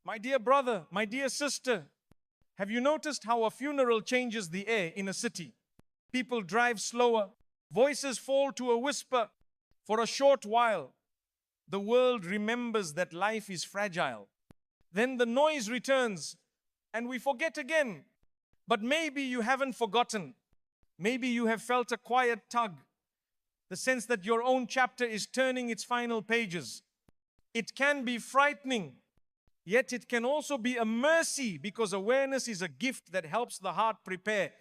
My dear brother, my dear sister, have you noticed how a funeral changes the air in a city? People drive slower, voices fall to a whisper. For a short while, the world remembers that life is fragile. Then the noise returns and we forget again. But maybe you haven't forgotten. Maybe you have felt a quiet tug, the sense that your own chapter is turning its final pages. It can be frightening, yet it can also be a mercy, because awareness is a gift that helps the heart prepare.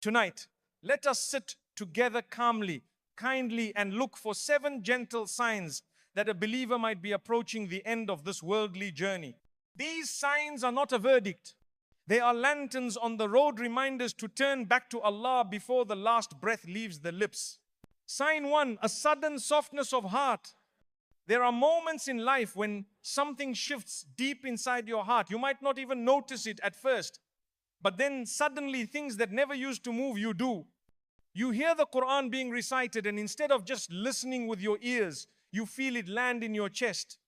Tonight, let us sit together calmly, kindly, and look for 7 gentle signs that a believer might be approaching the end of this worldly journey. These signs are not a verdict. They are lanterns on the road, reminders to turn back to Allah before the last breath leaves the lips. Sign 1, a sudden softness of heart. There are moments in life when something shifts deep inside your heart. You might not even notice it at first, but then suddenly things that never used to move you do. You hear the Quran being recited, and instead of just listening with your ears, you feel it land in your chest.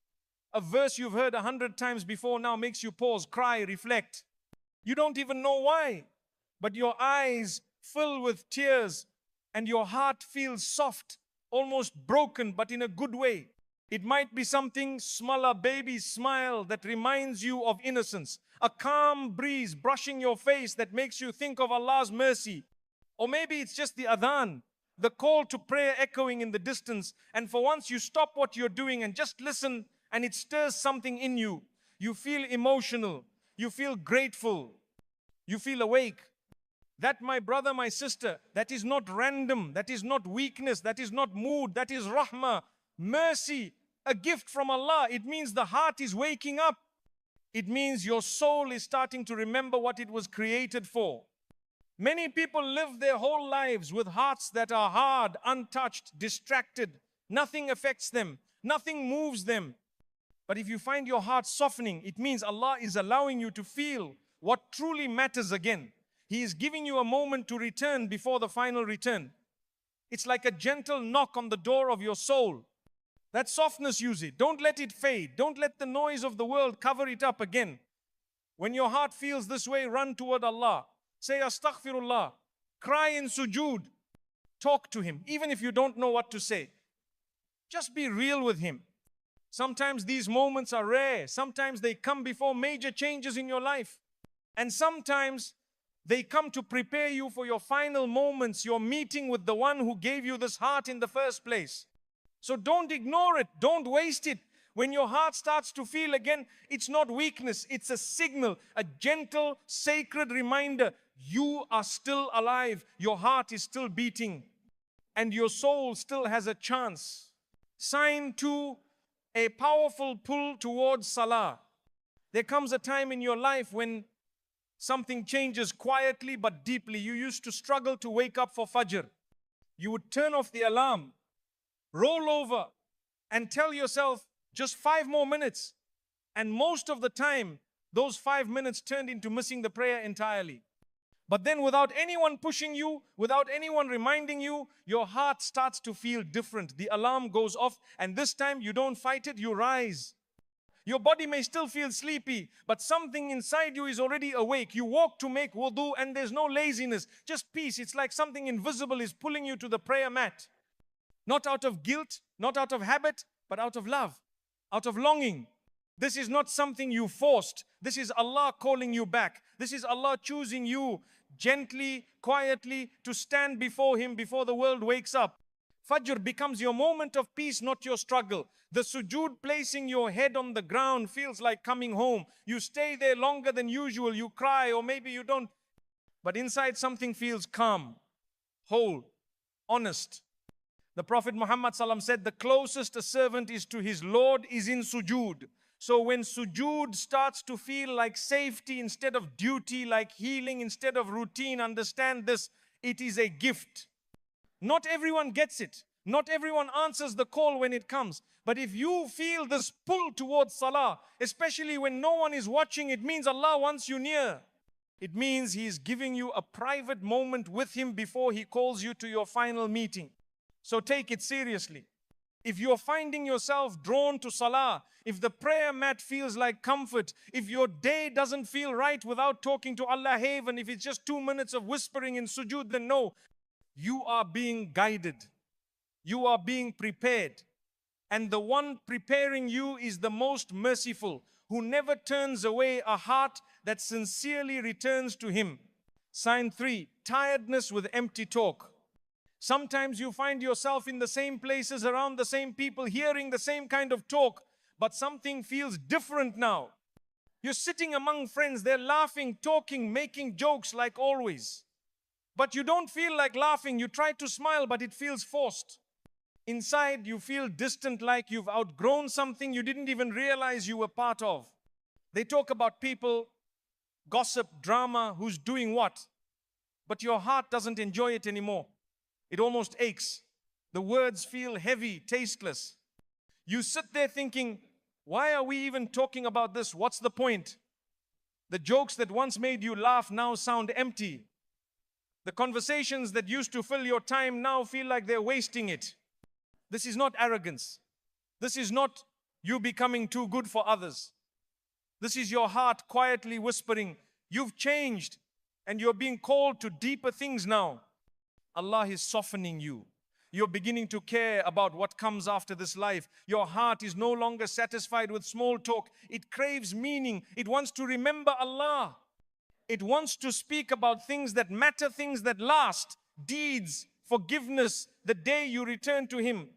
A verse you've heard 100 times before now makes you pause, cry, reflect. You don't even know why, but your eyes fill with tears and your heart feels soft, almost broken, but in a good way. It might be something small, a baby's smile that reminds you of innocence, a calm breeze brushing your face that makes you think of Allah's mercy. Or maybe it's just the adhan, the call to prayer echoing in the distance, and for once you stop what you're doing and just listen, and it stirs something in you. You feel emotional, you feel grateful, you feel awake. That, my brother, my sister, that is not random, that is not weakness, that is not mood, that is rahmah, mercy, a gift from Allah. It means the heart is waking up. It means your soul is starting to remember what it was created for. Many people live their whole lives with hearts that are hard, untouched, distracted. Nothing affects them, nothing moves them. But if you find your heart softening, it means Allah is allowing you to feel what truly matters again. He is giving you a moment to return before the final return. It's like a gentle knock on the door of your soul. That softness, use it. Don't let it fade. Don't let the noise of the world cover it up again. When your heart feels this way, run toward Allah. Say astaghfirullah. Cry in sujood. Talk to Him, even if you don't know what to say. Just be real with Him. Sometimes these moments are rare. Sometimes they come before major changes in your life. And sometimes they come to prepare you for your final moments, your meeting with the one who gave you this heart in the first place. So don't ignore it. Don't waste it. When your heart starts to feel again, it's not weakness. It's a signal, a gentle, sacred reminder. You are still alive. Your heart is still beating. And your soul still has a chance. Sign 2, a powerful pull towards salah. There comes a time in your life when something changes quietly but deeply. You used to struggle to wake up for Fajr. You would turn off the alarm, roll over, and tell yourself, just 5 more minutes. And most of the time, those 5 minutes turned into missing the prayer entirely. But then without anyone pushing you, without anyone reminding you, your heart starts to feel different. The alarm goes off, and this time you don't fight it, you rise. Your body may still feel sleepy, but something inside you is already awake. You walk to make wudu and there's no laziness, just peace. It's like something invisible is pulling you to the prayer mat. Not out of guilt, not out of habit, but out of love, out of longing. This is not something you forced. This is Allah calling you back. This is Allah choosing you gently, quietly to stand before Him before the world wakes up. Fajr becomes your moment of peace, not your struggle. The sujood, placing your head on the ground, feels like coming home. You stay there longer than usual. You cry, or maybe you don't. But inside something feels calm, whole, honest. The Prophet Muhammad ﷺ said, the closest a servant is to his Lord is in sujood. So when sujood starts to feel like safety instead of duty, like healing instead of routine, understand this, it is a gift. Not everyone gets it. Not everyone answers the call when it comes. But if you feel this pull towards salah, especially when no one is watching, it means Allah wants you near. It means He is giving you a private moment with Him before He calls you to your final meeting. So take it seriously. If you're finding yourself drawn to salah, if the prayer mat feels like comfort, if your day doesn't feel right without talking to Allah Haven, if it's just 2 minutes of whispering in sujood, then no, you are being guided. You are being prepared. And the one preparing you is the most merciful, who never turns away a heart that sincerely returns to Him. Sign 3, tiredness with empty talk. Sometimes you find yourself in the same places, around the same people, hearing the same kind of talk, but something feels different now. You're sitting among friends, they're laughing, talking, making jokes like always. But you don't feel like laughing, you try to smile, but it feels forced. Inside, you feel distant, like you've outgrown something you didn't even realize you were part of. They talk about people, gossip, drama, who's doing what, but your heart doesn't enjoy it anymore. It almost aches. The words feel heavy, tasteless. You sit there thinking, why are we even talking about this? What's the point? The jokes that once made you laugh now sound empty. The conversations that used to fill your time now feel like they're wasting it. This is not arrogance. This is not you becoming too good for others. This is your heart quietly whispering, you've changed and you're being called to deeper things now. Allah is softening you. You're beginning to care about what comes after this life. Your heart is no longer satisfied with small talk. It craves meaning. It wants to remember Allah. It wants to speak about things that matter, things that last, deeds, forgiveness, the day you return to Him.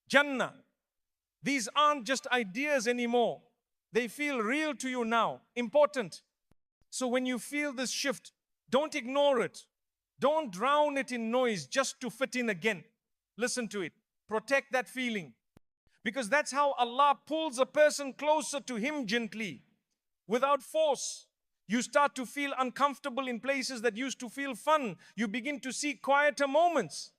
Jannah. These aren't just ideas anymore. They feel real to you now, important. So when you feel this shift, don't ignore it. Don't drown it in noise just to fit in again. Listen to it. Protect that feeling. Because that's how Allah pulls a person closer to Him gently, without force. You start to feel uncomfortable in places that used to feel fun. You begin to seek quieter moments.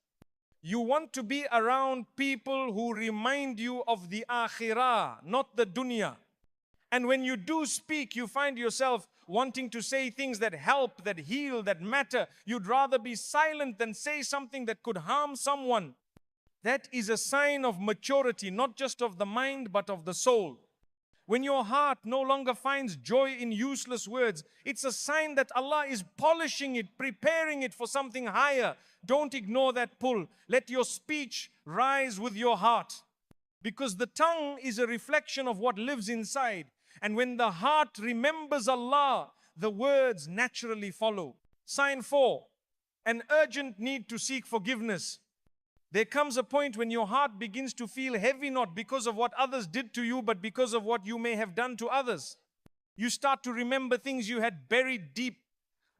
You want to be around people who remind you of the Akhirah, not the dunya. And when you do speak, you find yourself wanting to say things that help, that heal, that matter. You'd rather be silent than say something that could harm someone. That is a sign of maturity, not just of the mind, but of the soul. When your heart no longer finds joy in useless words, it's a sign that Allah is polishing it, preparing it for something higher. Don't ignore that pull. Let your speech rise with your heart. Because the tongue is a reflection of what lives inside. And when the heart remembers Allah, the words naturally follow. Sign 4, an urgent need to seek forgiveness. There comes a point when your heart begins to feel heavy, not because of what others did to you, but because of what you may have done to others. You start to remember things you had buried deep,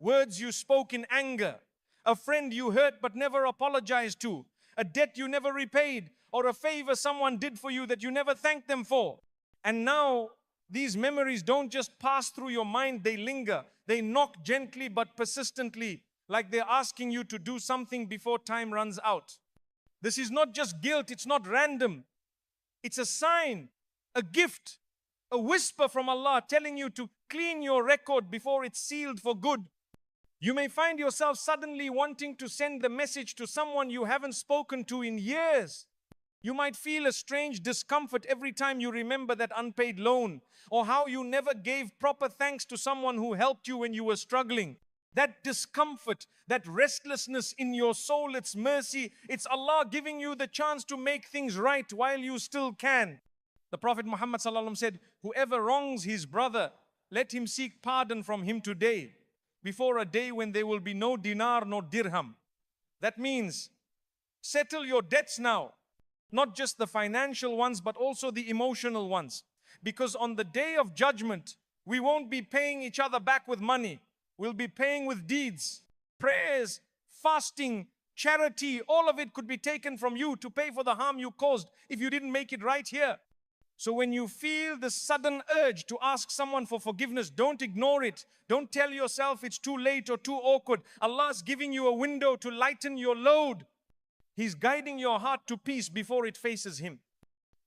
words you spoke in anger, a friend you hurt but never apologized to, a debt you never repaid, or a favor someone did for you that you never thanked them for. And now, these memories don't just pass through your mind, they linger. They knock gently but persistently, like they're asking you to do something before time runs out. This is not just guilt, it's not random. It's a sign, a gift, a whisper from Allah telling you to clean your record before it's sealed for good. You may find yourself suddenly wanting to send the message to someone you haven't spoken to in years. You might feel a strange discomfort every time you remember that unpaid loan, or how you never gave proper thanks to someone who helped you when you were struggling. That discomfort, that restlessness in your soul, it's mercy. It's Allah giving you the chance to make things right while you still can. The Prophet Muhammad ﷺ said, whoever wrongs his brother, let him seek pardon from him today, before a day when there will be no dinar, no dirham. That means settle your debts now. Not just the financial ones, but also the emotional ones. Because on the day of judgment, we won't be paying each other back with money. We'll be paying with deeds, prayers, fasting, charity. All of it could be taken from you to pay for the harm you caused if you didn't make it right here. So when you feel the sudden urge to ask someone for forgiveness, don't ignore it. Don't tell yourself it's too late or too awkward. Allah's giving you a window to lighten your load. He's guiding your heart to peace before it faces Him.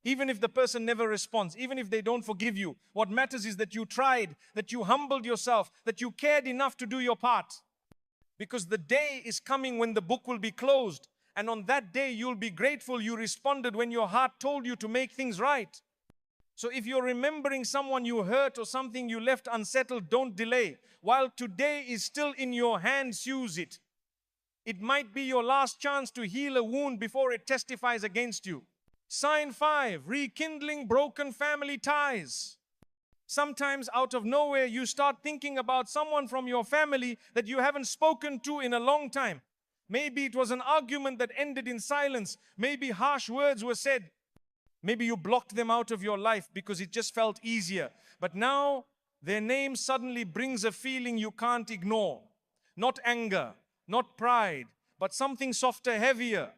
Even if the person never responds, even if they don't forgive you, what matters is that you tried, that you humbled yourself, that you cared enough to do your part. Because the day is coming when the book will be closed And on that day, you'll be grateful you responded when your heart told you to make things right. So if you're remembering someone you hurt or something you left unsettled, don't delay. While today is still in your hands, use it. It might be your last chance to heal a wound before it testifies against you. Sign 5, rekindling broken family ties. Sometimes out of nowhere, you start thinking about someone from your family that you haven't spoken to in a long time. Maybe it was an argument that ended in silence. Maybe harsh words were said. Maybe you blocked them out of your life because it just felt easier. But now their name suddenly brings a feeling you can't ignore. Not anger, not pride, but something softer, heavier.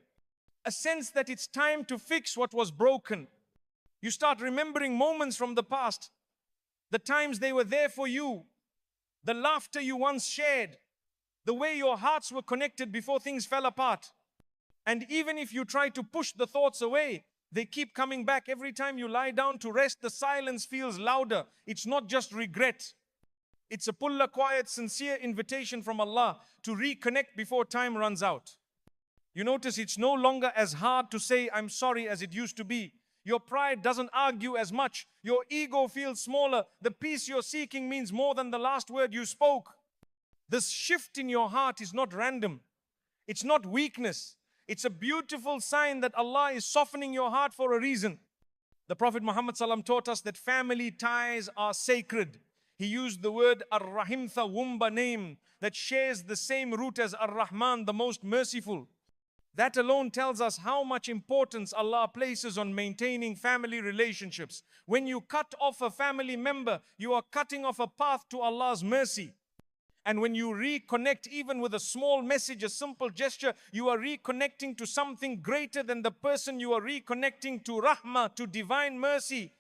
A sense that it's time to fix what was broken. You start remembering moments from the past. The times they were there for you. The laughter you once shared. The way your hearts were connected before things fell apart. And even if you try to push the thoughts away, they keep coming back. Every time you lie down to rest, the silence feels louder. It's not just regret. It's a quiet, sincere invitation from Allah to reconnect before time runs out. You notice it's no longer as hard to say, I'm sorry, as it used to be. Your pride doesn't argue as much. Your ego feels smaller. The peace you're seeking means more than the last word you spoke. This shift in your heart is not random. It's not weakness. It's a beautiful sign that Allah is softening your heart for a reason. The Prophet Muhammad ﷺ taught us that family ties are sacred. He used the word Ar-Rahim, Wumba name that shares the same root as Ar-Rahman, the most merciful. That alone tells us how much importance Allah places on maintaining family relationships. When you cut off a family member, you are cutting off a path to Allah's mercy. And when you reconnect, even with a small message, a simple gesture, you are reconnecting to something greater than the person. You are reconnecting to rahmah, to divine mercy.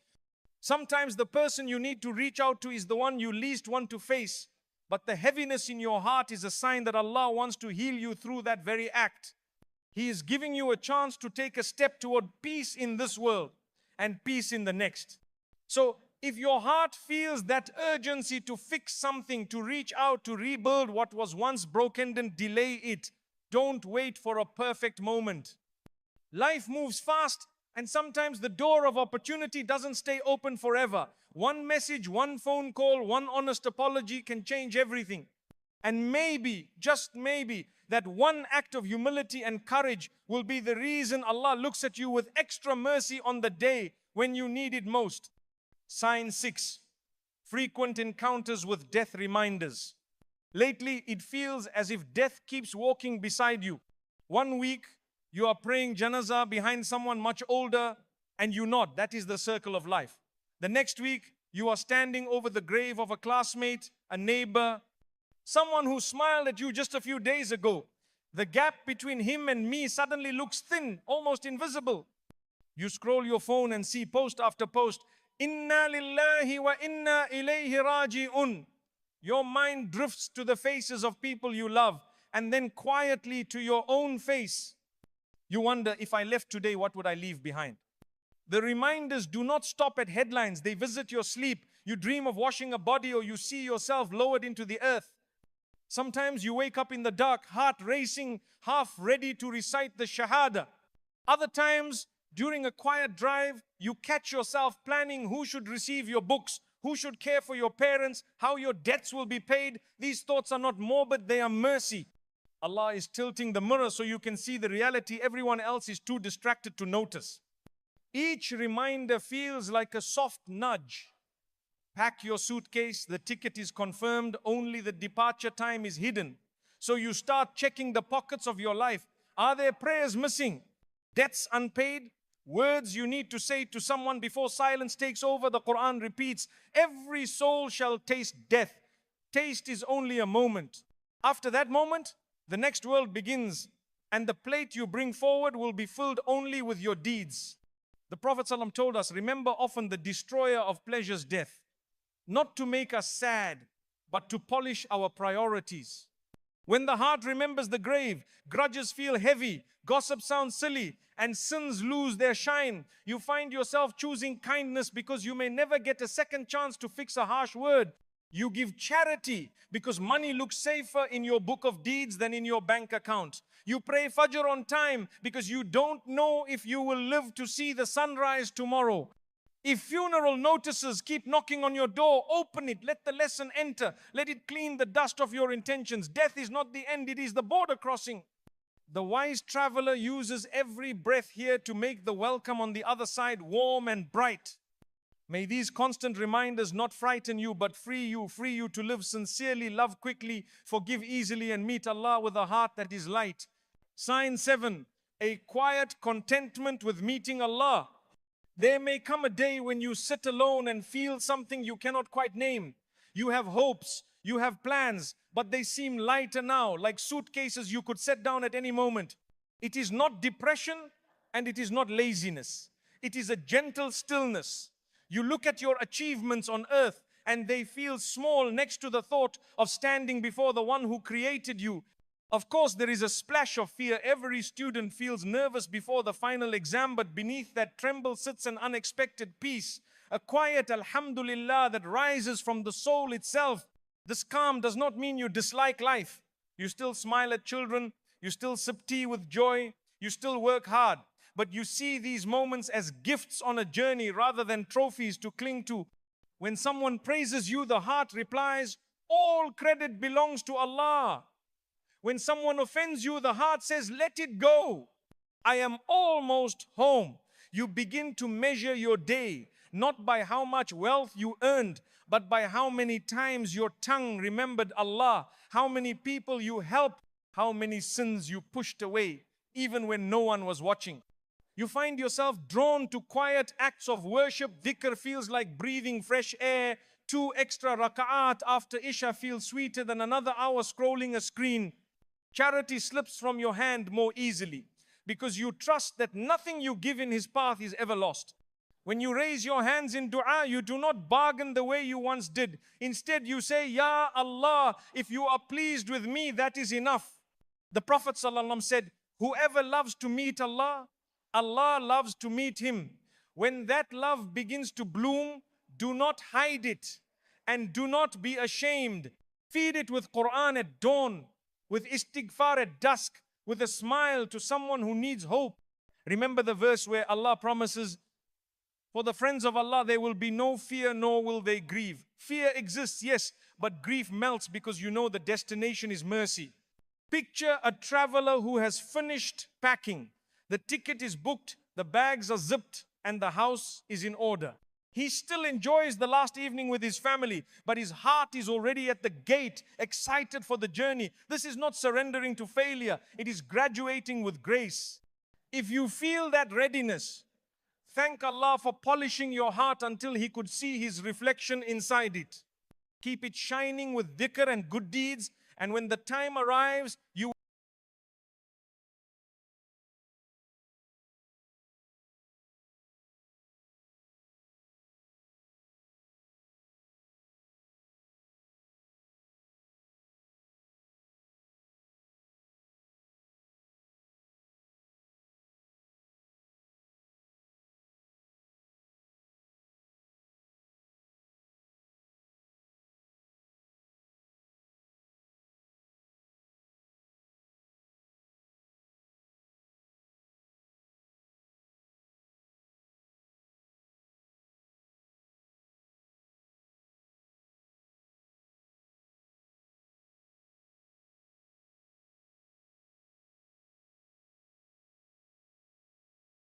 Sometimes the person you need to reach out to is the one you least want to face. But the heaviness in your heart is a sign that Allah wants to heal you through that very act. He is giving you a chance to take a step toward peace in this world and peace in the next. So if your heart feels that urgency to fix something, to reach out, to rebuild what was once broken, then delay it. Don't wait for a perfect moment. Life moves fast, and sometimes the door of opportunity doesn't stay open forever. One message, one phone call, one honest apology can change everything. And maybe, just maybe, that one act of humility and courage will be the reason Allah looks at you with extra mercy on the day when you need it most. Sign 6, frequent encounters with death reminders. Lately, it feels as if death keeps walking beside you. One week, you are praying janazah behind someone much older, and you nod. That is the circle of life. The next week, you are standing over the grave of a classmate, a neighbor, someone who smiled at you just a few days ago. The gap between him and me suddenly looks thin, almost invisible. You scroll your phone and see post after post, Inna lillahi wa inna ilayhi raji'un. Your mind drifts to the faces of people you love and then quietly to your own face. You wonder, if I left today, what would I leave behind? The reminders do not stop at headlines. They visit your sleep. You dream of washing a body, or you see yourself lowered into the earth. Sometimes you wake up in the dark, heart racing, half ready to recite the Shahada. Other times, during a quiet drive, you catch yourself planning who should receive your books, who should care for your parents, how your debts will be paid. These thoughts are not morbid, they are mercy. Allah is tilting the mirror so you can see the reality everyone else is too distracted to notice. Each reminder feels like a soft nudge. Pack your suitcase, the ticket is confirmed, only the departure time is hidden. So you start checking the pockets of your life. Are there prayers missing? Debts unpaid? Words you need to say to someone before silence takes over? The Quran repeats, every soul shall taste death. Taste is only a moment. After that moment, the next world begins, and the plate you bring forward will be filled only with your deeds. The Prophet ﷺ told us, remember often the destroyer of pleasure's death. Not to make us sad, but to polish our priorities. When the heart remembers the grave, grudges feel heavy, gossip sounds silly, and sins lose their shine. You find yourself choosing kindness because you may never get a second chance to fix a harsh word. You give charity because money looks safer in your book of deeds than in your bank account. You pray Fajr on time because you don't know if you will live to see the sunrise tomorrow. If funeral notices keep knocking on your door, open it, let the lesson enter, let it clean the dust of your intentions. Death is not the end, it is the border crossing. The wise traveler uses every breath here to make the welcome on the other side warm and bright. May these constant reminders not frighten you, but free you to live sincerely, love quickly, forgive easily, and meet Allah with a heart that is light. Sign 7, a quiet contentment with meeting Allah. There may come a day when you sit alone and feel something you cannot quite name. You have hopes, you have plans, but they seem lighter now, like suitcases you could set down at any moment. It is not depression and it is not laziness. It is a gentle stillness. You look at your achievements on earth and they feel small next to the thought of standing before the one who created you. Of course, there is a splash of fear. Every student feels nervous before the final exam, but beneath that tremble sits an unexpected peace, a quiet alhamdulillah that rises from the soul itself. This calm does not mean you dislike life. You still smile at children, you still sip tea with joy, you still work hard. But you see these moments as gifts on a journey rather than trophies to cling to. When someone praises you, the heart replies, all credit belongs to Allah. When someone offends you, the heart says, let it go. I am almost home. You begin to measure your day, not by how much wealth you earned, but by how many times your tongue remembered Allah, how many people you helped, how many sins you pushed away, even when no one was watching. You find yourself drawn to quiet acts of worship. Dhikr feels like breathing fresh air. 2 extra raka'at after Isha feels sweeter than another hour scrolling a screen. Charity slips from your hand more easily because you trust that nothing you give in His path is ever lost. When you raise your hands in dua, you do not bargain the way you once did. Instead, you say, Ya Allah, if you are pleased with me, that is enough. The Prophet ﷺ said, whoever loves to meet Allah, Allah loves to meet him. When that love begins to bloom, do not hide it and do not be ashamed. Feed it with Quran at dawn, with istighfar at dusk, with a smile to someone who needs hope. Remember the verse where Allah promises, for the friends of Allah there will be no fear nor will they grieve. Fear exists, yes, but grief melts because you know the destination is mercy. Picture a traveler who has finished packing. The ticket is booked, the bags are zipped, and the house is in order. He still enjoys the last evening with his family, but his heart is already at the gate, excited for the journey. This is not surrendering to failure, it is graduating with grace. If you feel that readiness, thank Allah for polishing your heart until He could see His reflection inside it. Keep it shining with dhikr and good deeds, and when the time arrives, you